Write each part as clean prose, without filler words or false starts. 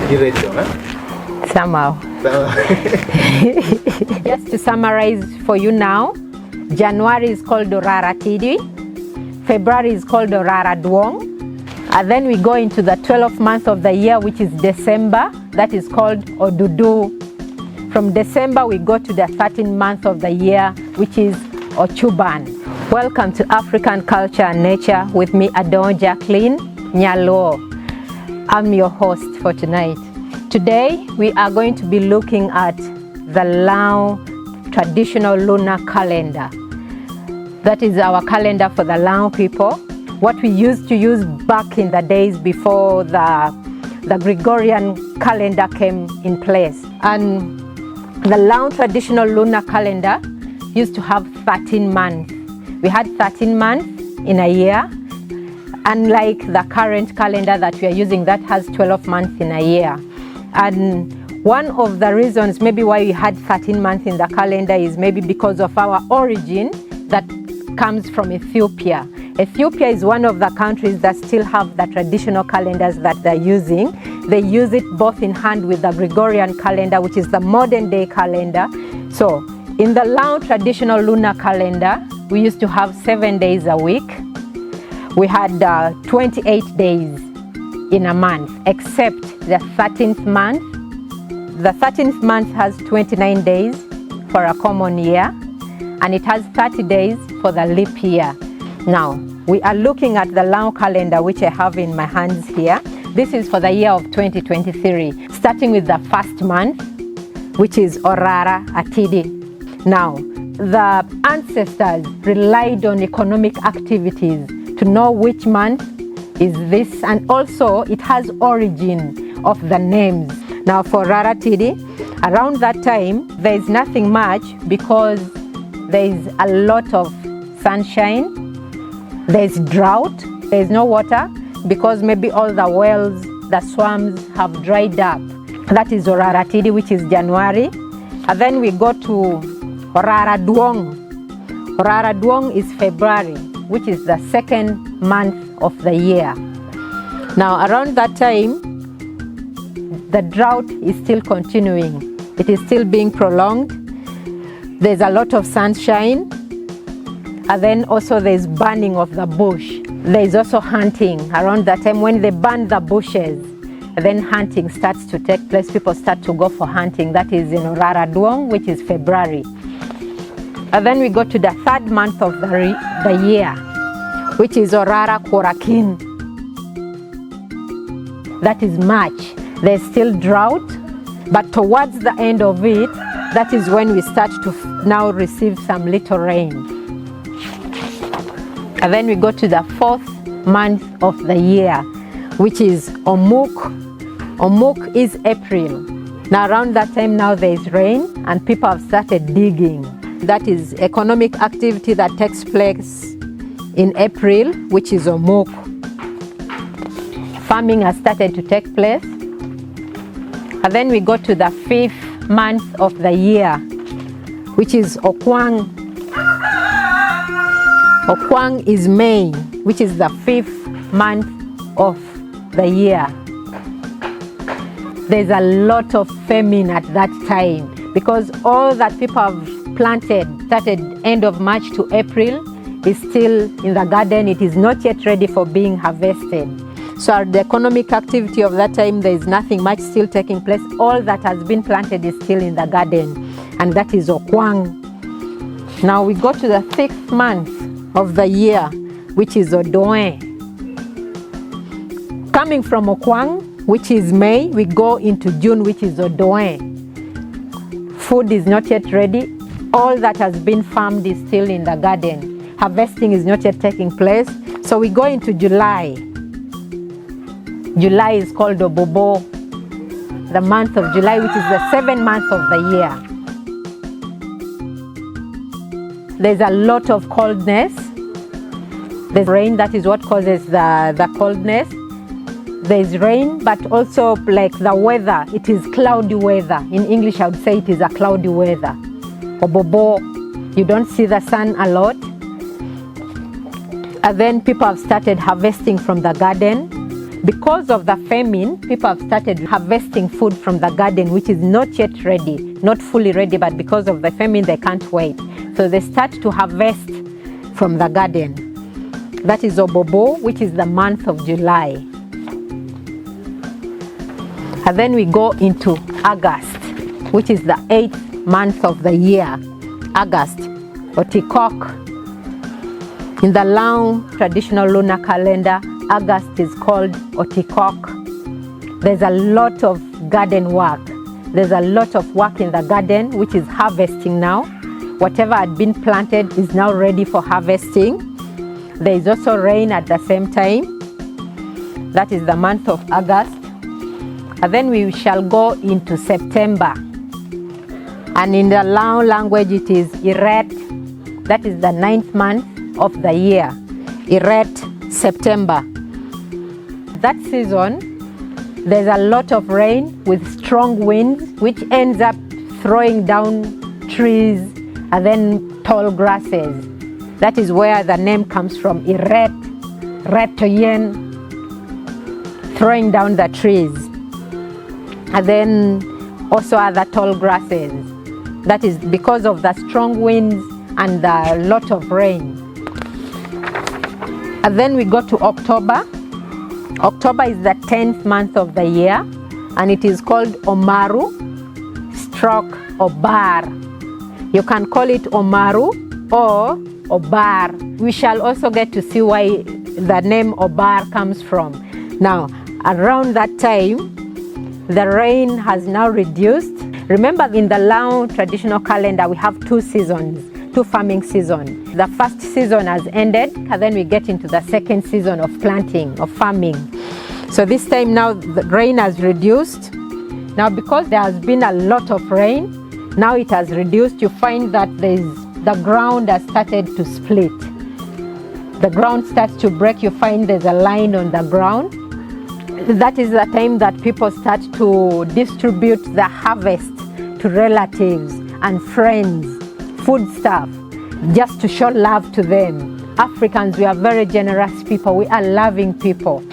You ready, huh? Somehow. Just to summarize for you now, January is called Orara Tidi, February is called Orara Duong, and then we go into the 12th month of the year, which is December, that is called Odudu. From December we go to the 13th month of the year, which is Ochuban. Welcome to African Culture and Nature with me, Adon Jacqueline Nyalo. I'm your host for tonight. Today we are going to be looking at the Lao traditional lunar calendar. That is our calendar for the Lao people, what we used to use back in the days before the Gregorian calendar came in place. And the Lao traditional lunar calendar used to have 13 months. We had 13 months in a year, unlike the current calendar that we are using that has 12 months in a year. And one of the reasons maybe why we had 13 months in the calendar is maybe because of our origin that comes from Ethiopia. Ethiopia is one of the countries that still have the traditional calendars that they're using. They use it both in hand with the Gregorian calendar, which is the modern day calendar. So in the Lao traditional lunar calendar, we used to have 7 days a week. We had 28 days in a month, except the 13th month. The 13th month has 29 days for a common year, and it has 30 days for the leap year. Now, we are looking at the Lao calendar, which I have in my hands here. This is for the year of 2023, starting with the first month, which is Orara Atidi. Now, the ancestors relied on economic activities to know which month is this, and also it has origin of the names. Now for Orara Tidi, around that time there is nothing much because there is a lot of sunshine, there is drought, there is no water because maybe all the wells, the swamps have dried up. That is Orara Tidi, which is January. And then we go to Orara Duong. Orara Duong is February, which is the second month of the year. Now around that time, the drought is still continuing. It is still being prolonged. There's a lot of sunshine, and then also there's burning of the bush. There's also hunting around that time. When they burn the bushes, then hunting starts to take place. People start to go for hunting. That is in Orara Duong, which is February. And then we go to the third month of the year, which is Orara Korakin. That is March. There's still drought, but towards the end of it, that is when we start to now receive some little rain. And then we go to the fourth month of the year, which is Omuk. Omuk is April. Now around that time now there is rain and people have started digging. That is economic activity that takes place in April, which is Omuk. Farming has started to take place. And then we go to the fifth month of the year, which is Okwang. Okwang is May, which is the fifth month of the year. There's a lot of famine at that time because all that people have planted started end of March to April is still in the garden. It is not yet ready for being harvested. So the economic activity of that time, there is nothing much still taking place. All that has been planted is still in the garden, and that is Okwang. Now we go to the sixth month of the year, which is Odoe. Coming from Okwang, which is May, we go into June, which is Odoe. Food is not yet ready. All that has been farmed is still in the garden. Harvesting is not yet taking place. So we go into July. July is called Obobo, the month of July, which is the seventh month of the year. There's a lot of coldness. There's rain, that is what causes the coldness. There's rain, but also like the weather, it is cloudy weather. In English, I would say it is a cloudy weather. Obobo, you don't see the sun a lot. And then people have started harvesting from the garden. Because of the famine, people have started harvesting food from the garden, which is not yet ready, not fully ready, but because of the famine, they can't wait. So they start to harvest from the garden. That is Obobo, which is the month of July. And then we go into August, which is the 8th month of the year. August, Otikok. In the long traditional lunar calendar, August is called Otikok. There's a lot of garden work. There's a lot of work in the garden, which is harvesting now. Whatever had been planted is now ready for harvesting. There is also rain at the same time. That is the month of August. And then we shall go into September. And in the Lao language, it is Iret. That is the 9th month of the year. Iret, September. That season, there's a lot of rain with strong winds, which ends up throwing down trees and then tall grasses. That is where the name comes from, Iret, Retoyen, throwing down the trees. And then also other tall grasses. That is because of the strong winds and the lot of rain. And then we go to October. October is the 10th month of the year, and it is called Omaru stroke Obar. You can call it Omaru or Obar. We shall also get to see why the name Obar comes from. Now, around that time, the rain has now reduced. Remember, in the Lao traditional calendar, we have 2 seasons, 2 farming seasons. The first season has ended, and then we get into the second season of planting, of farming. So this time now, the rain has reduced. Now, because there has been a lot of rain, now it has reduced. You find that the ground has started to split. The ground starts to break. You find there's a line on the ground. That is the time that people start to distribute the harvest to relatives and friends, food stuff, just to show love to them. Africans, we are very generous people. We are loving people.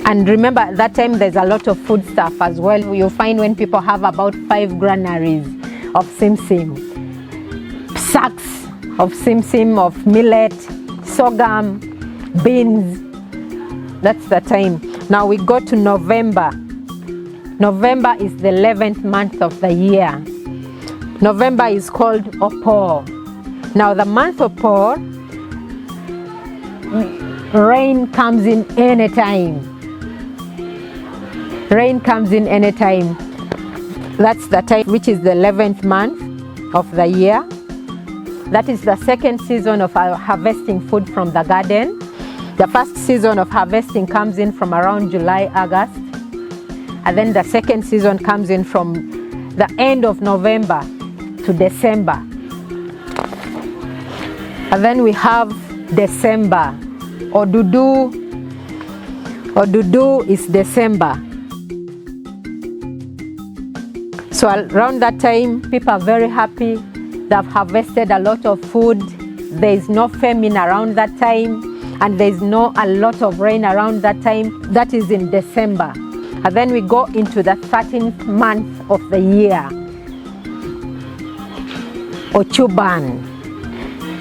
And remember, at that time, there's a lot of food stuff as well. You'll find when people have about 5 granaries of simsim, sacks of simsim, of millet, sorghum, beans. That's the time. Now we go to November. November is the 11th month of the year. November is called Opor. Now the month of Opor, rain comes in anytime. Rain comes in anytime. That's the time, which is the 11th month of the year. That is the second season of our harvesting food from the garden. The first season of harvesting comes in from around July, August. And then the second season comes in from the end of November to December. And then we have December. Odudu. Odudu is December. So around that time, people are very happy. They have harvested a lot of food. There is no famine around that time. And there's no a lot of rain around that time. That is in December. And then we go into the 13th month of the year, Ochuban.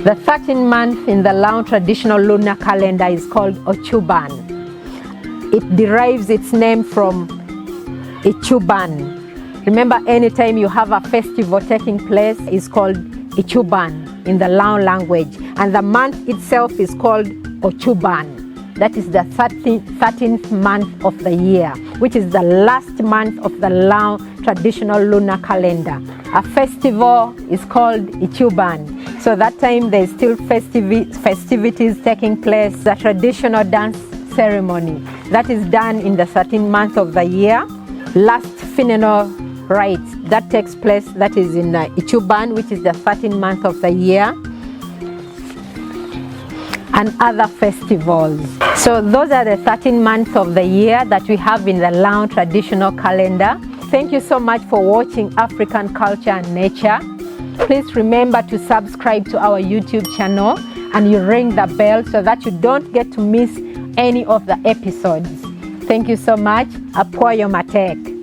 The 13th month in the Lao traditional lunar calendar is called Ochuban. It derives its name from Ichuban. Remember, anytime you have a festival taking place, it's called Ichuban in the Lao language. And the month itself is called Ochuban. That is the 13th month of the year, which is the last month of the Lao traditional lunar calendar. A festival is called Ichuban. So that time there's still festivities taking place, the traditional dance ceremony. That is done in the 13th month of the year. Last funeral rites, that takes place, that is in Ichuban, which is the 13th month of the year. And other festivals. So those are the 13 months of the year that we have in the Lao traditional calendar. Thank you so much for watching African Culture and Nature. Please remember to subscribe to our YouTube channel and you ring the bell so that you don't get to miss any of the episodes. Thank you so much. Apuoyo matek.